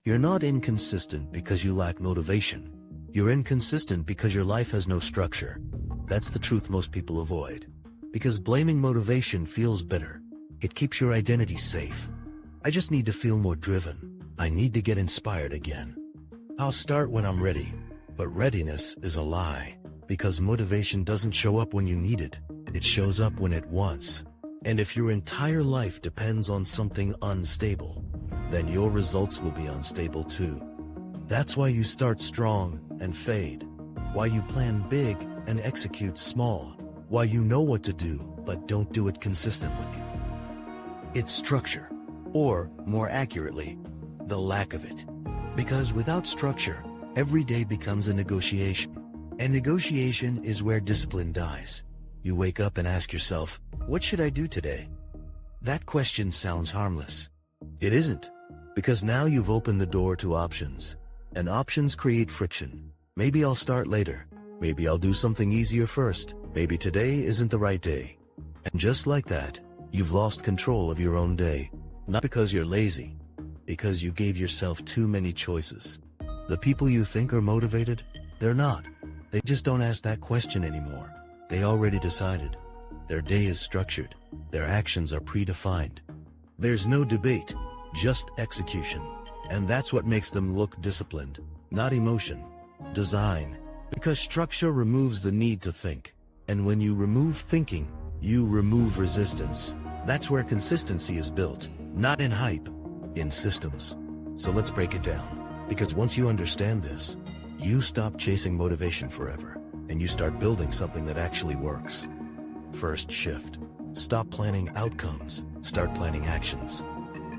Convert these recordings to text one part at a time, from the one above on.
You're not inconsistent because you lack motivation. You're inconsistent because your life has no structure. That's the truth most people avoid. Because blaming motivation feels bitter. It keeps your identity safe. I just need to feel more driven. I need to get inspired again. I'll start when I'm ready. But readiness is a lie. Because motivation doesn't show up when you need it. It shows up when it wants. And if your entire life depends on something unstable, then your results will be unstable too. That's why you start strong and fade. Why you plan big and execute small. Why you know what to do, but don't do it consistently. It's structure. Or, more accurately, the lack of it. Because without structure, every day becomes a negotiation. And negotiation is where discipline dies. You wake up and ask yourself, what should I do today? That question sounds harmless. It isn't. Because now you've opened the door to options. And options create friction. Maybe I'll start later. Maybe I'll do something easier first. Maybe today isn't the right day. And just like that, you've lost control of your own day. Not because you're lazy. Because you gave yourself too many choices. The people you think are motivated, they're not. They just don't ask that question anymore. They already decided. Their day is structured. Their actions are predefined. There's no debate, just execution. And that's what makes them look disciplined, not emotion. Design. Because structure removes the need to think. And when you remove thinking, you remove resistance. That's where consistency is built, not in hype, in systems. So let's break it down. Because once you understand this, you stop chasing motivation forever, and you start building something that actually works. First shift. Stop planning outcomes, start planning actions.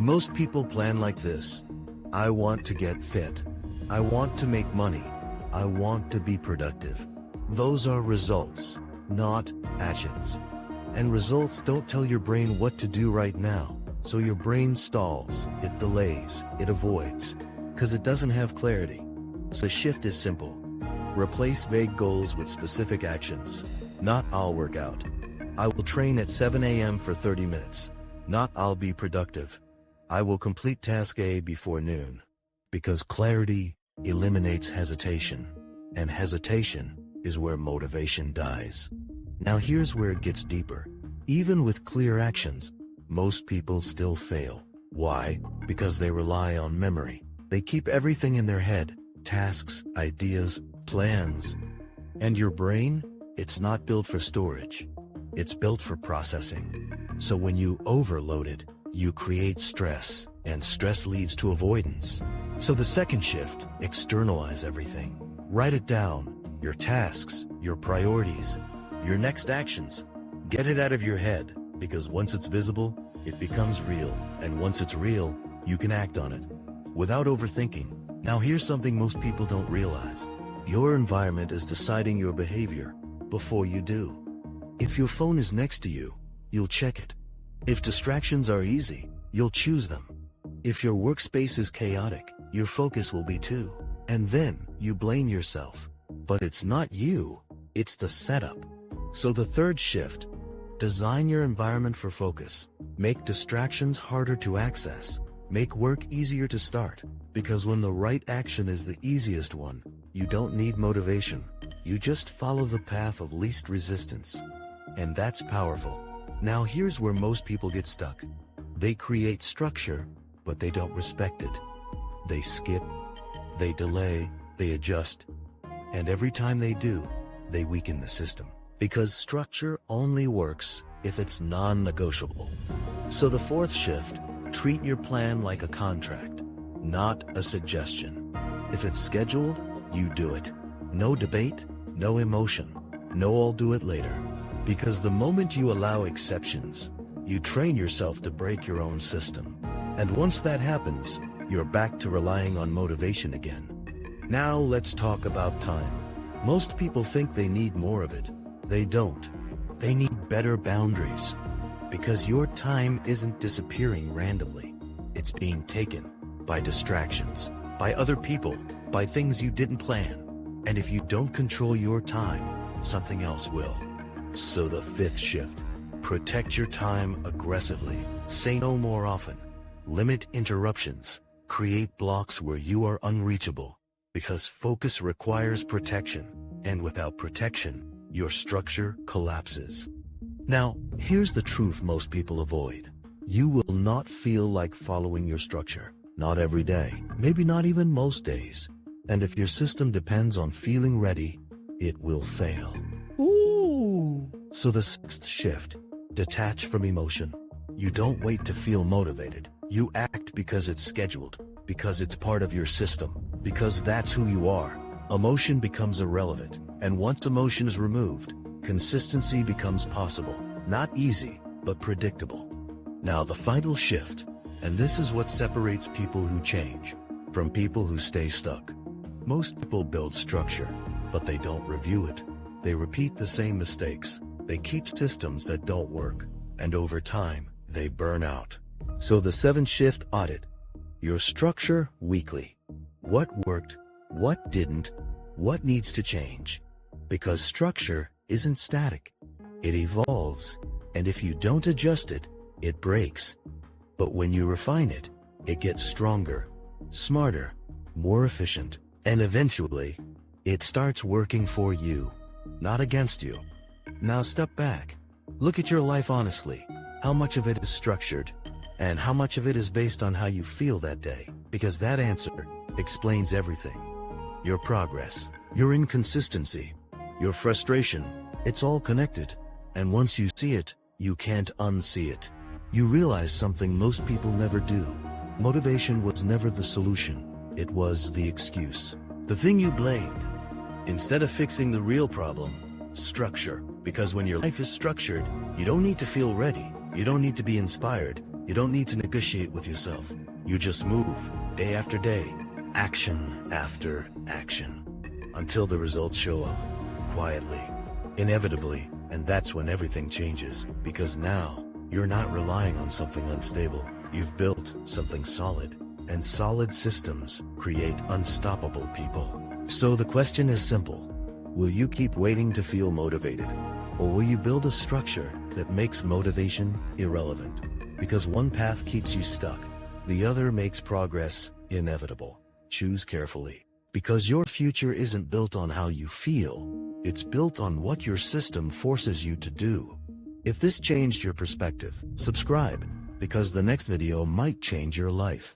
Most people plan like this. I want to get fit. I want to make money. I want to be productive. Those are results, not actions. And results don't tell your brain what to do right now. So your brain stalls, it delays, it avoids, because it doesn't have clarity. So shift is simple. Replace vague goals with specific actions. Not I'll work out. I will train at 7 a.m. for 30 minutes. Not I'll be productive. I will complete task A before noon. Because clarity eliminates hesitation. And hesitation is where motivation dies. Now here's where it gets deeper. Even with clear actions, most people still fail. Why? Because they rely on memory. They keep everything in their head. Tasks, ideas, plans. And your brain? It's not built for storage. It's built for processing. So when you overload it, you create stress, and stress leads to avoidance. So the second shift, externalize everything. Write it down, your tasks, your priorities, your next actions. Get it out of your head, because once it's visible, it becomes real. And once it's real, you can act on it without overthinking. Now here's something most people don't realize. Your environment is deciding your behavior before you do. If your phone is next to you, you'll check it. If distractions are easy, you'll choose them. If your workspace is chaotic, your focus will be too. And then you blame yourself. But it's not you, it's the setup. So the third shift, design your environment for focus. Make distractions harder to access. Make work easier to start. Because when the right action is the easiest one, you don't need motivation. You just follow the path of least resistance. And that's powerful. Now here's where most people get stuck. They create structure, but they don't respect it. They skip, they delay, they adjust. And every time they do, they weaken the system. Because structure only works if it's non-negotiable. So the fourth shift, treat your plan like a contract, not a suggestion. If it's scheduled, you do it. No debate, no emotion, no I'll do it later. Because the moment you allow exceptions, you train yourself to break your own system. And once that happens, you're back to relying on motivation again. Now let's talk about time. Most people think they need more of it. They don't. They need better boundaries. Because your time isn't disappearing randomly. It's being taken by distractions, by other people, by things you didn't plan. And if you don't control your time, something else will. So the fifth shift, protect your time aggressively. Say no more often. Limit interruptions. Create blocks where you are unreachable, because focus requires protection, and without protection, your structure collapses. Now, here's the truth most people avoid. You will not feel like following your structure. Not every day, maybe not even most days. And if your system depends on feeling ready, it will fail. Ooh. So the sixth shift, detach from emotion. You don't wait to feel motivated. You act because it's scheduled, because it's part of your system, because that's who you are. Emotion becomes irrelevant, and once emotion is removed, consistency becomes possible. Not easy, but predictable. Now the final shift, and this is what separates people who change from people who stay stuck. Most people build structure, but they don't review it. They repeat the same mistakes. They keep systems that don't work, and over time, they burn out. So the seventh shift audit your structure weekly. What worked? What didn't? What needs to change? Because structure isn't static. It evolves, and if you don't adjust it, it breaks. But when you refine it, it gets stronger, smarter, more efficient, and eventually, it starts working for you, not against you. Now step back. Look at your life honestly. How much of it is structured, and how much of it is based on how you feel that day? Because that answer explains everything. Your progress, your inconsistency, your frustration, it's all connected. And once you see it, you can't unsee it. You realize something most people never do. Motivation was never the solution. It was the excuse. The thing you blamed. Instead of fixing the real problem, structure. Because when your life is structured, you don't need to feel ready. You don't need to be inspired. You don't need to negotiate with yourself. You just move, day after day, action after action, until the results show up, quietly, inevitably, and that's when everything changes. Because now, you're not relying on something unstable. You've built something solid, and solid systems create unstoppable people. So the question is simple. Will you keep waiting to feel motivated? Or will you build a structure that makes motivation irrelevant? Because one path keeps you stuck, the other makes progress inevitable. Choose carefully. Because your future isn't built on how you feel, it's built on what your system forces you to do. If this changed your perspective, subscribe, because the next video might change your life.